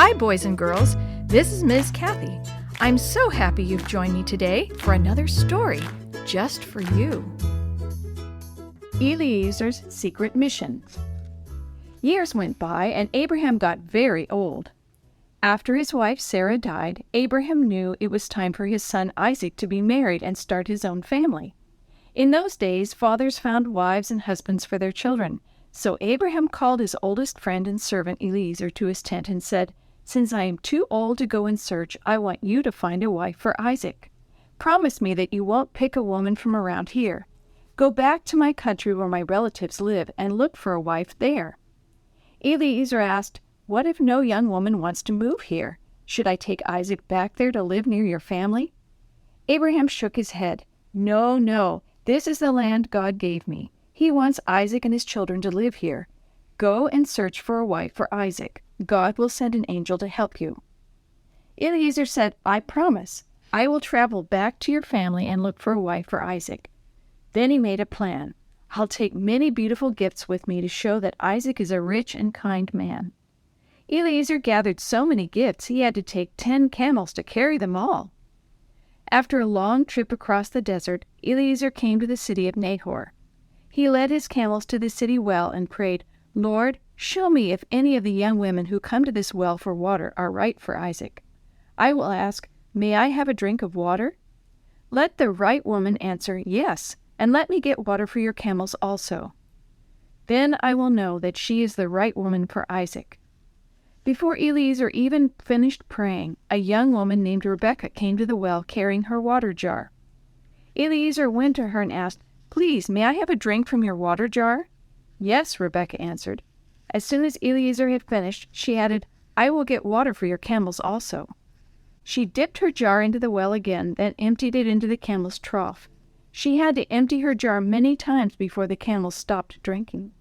Hi, boys and girls. This is Ms. Kathy. I'm so happy you've joined me today for another story just for you. Eliezer's Secret Mission. Years went by, and Abraham got very old. After his wife Sarah died, Abraham knew it was time for his son Isaac to be married and start his own family. In those days, fathers found wives and husbands for their children. So Abraham called his oldest friend and servant Eliezer to his tent and said, "Since I am too old to go in search, I want you to find a wife for Isaac. Promise me that you won't pick a woman from around here. Go back to my country where my relatives live and look for a wife there." Eliezer asked, "What if no young woman wants to move here? Should I take Isaac back there to live near your family?" Abraham shook his head. No, this is the land God gave me. He wants Isaac and his children to live here. Go and search for a wife for Isaac. God will send an angel to help you." Eliezer said, "I promise. I will travel back to your family and look for a wife for Isaac." Then he made a plan. "I'll take many beautiful gifts with me to show that Isaac is a rich and kind man." Eliezer gathered so many gifts he had to take 10 camels to carry them all. After a long trip across the desert, Eliezer came to the city of Nahor. He led his camels to the city well and prayed, "Lord, show me if any of the young women who come to this well for water are right for Isaac. I will ask, 'May I have a drink of water?' Let the right woman answer, 'Yes,' and let me get water for your camels also. Then I will know that she is the right woman for Isaac." Before Eliezer even finished praying, a young woman named Rebekah came to the well carrying her water jar. Eliezer went to her and asked, "Please, may I have a drink from your water jar?" "Yes," Rebekah answered. As soon as Eliezer had finished, she added, "I will get water for your camels also." She dipped her jar into the well again, then emptied it into the camel's trough. She had to empty her jar many times before the camels stopped drinking.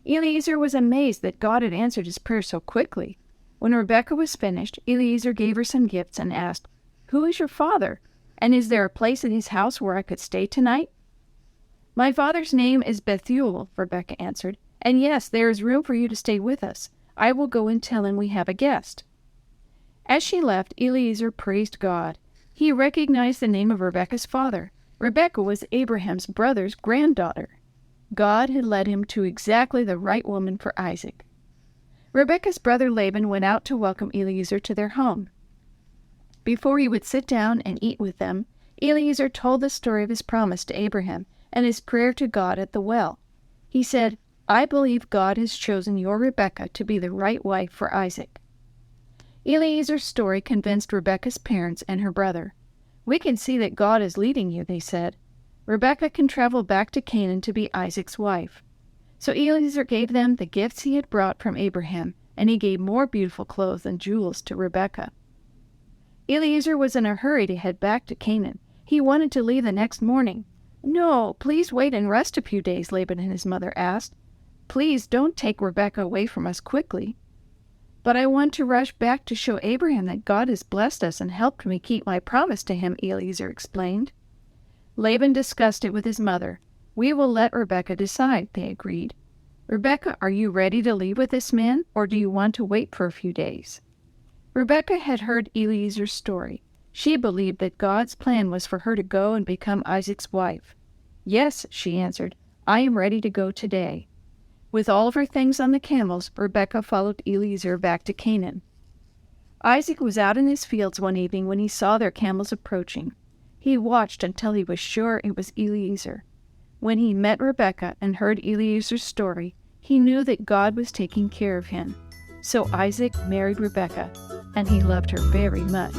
Eliezer was amazed that God had answered his prayer so quickly. When Rebekah was finished, Eliezer gave her some gifts and asked, "Who is your father? And is there a place in his house where I could stay tonight?" "My father's name is Bethuel," Rebekah answered, "and yes, there is room for you to stay with us. I will go and tell him we have a guest." As she left, Eliezer praised God. He recognized the name of Rebekah's father. Rebekah was Abraham's brother's granddaughter. God had led him to exactly the right woman for Isaac. Rebekah's brother Laban went out to welcome Eliezer to their home. Before he would sit down and eat with them, Eliezer told the story of his promise to Abraham and his prayer to God at the well. He said, "I believe God has chosen your Rebekah to be the right wife for Isaac." Eliezer's story convinced Rebekah's parents and her brother. "We can see that God is leading you," they said. "Rebekah can travel back to Canaan to be Isaac's wife." So Eliezer gave them the gifts he had brought from Abraham, and he gave more beautiful clothes and jewels to Rebekah. Eliezer was in a hurry to head back to Canaan. He wanted to leave the next morning. "No, please wait and rest a few days," Laban and his mother asked. "Please don't take Rebekah away from us quickly." "But I want to rush back to show Abraham that God has blessed us and helped me keep my promise to him," Eliezer explained. Laban discussed it with his mother. "We will let Rebekah decide," they agreed. "Rebekah, are you ready to leave with this man, or do you want to wait for a few days?" Rebekah had heard Eliezer's story. She believed that God's plan was for her to go and become Isaac's wife. "Yes," she answered, "I am ready to go today." With all of her things on the camels, Rebekah followed Eliezer back to Canaan. Isaac was out in his fields one evening when he saw their camels approaching. He watched until he was sure it was Eliezer. When he met Rebekah and heard Eliezer's story, he knew that God was taking care of him. So Isaac married Rebekah, and he loved her very much.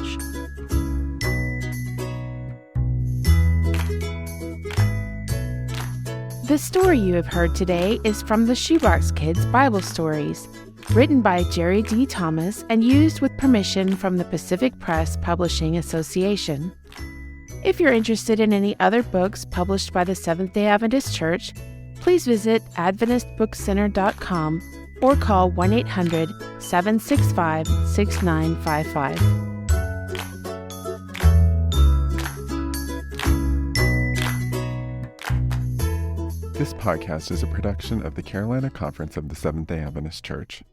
The story you have heard today is from the Shoebox Kids Bible Stories, written by Jerry D. Thomas and used with permission from the Pacific Press Publishing Association. If you're interested in any other books published by the Seventh-day Adventist Church, please visit AdventistBookCenter.com or call 1-800-765-6955. This podcast is a production of the Carolina Conference of the Seventh-day Adventist Church.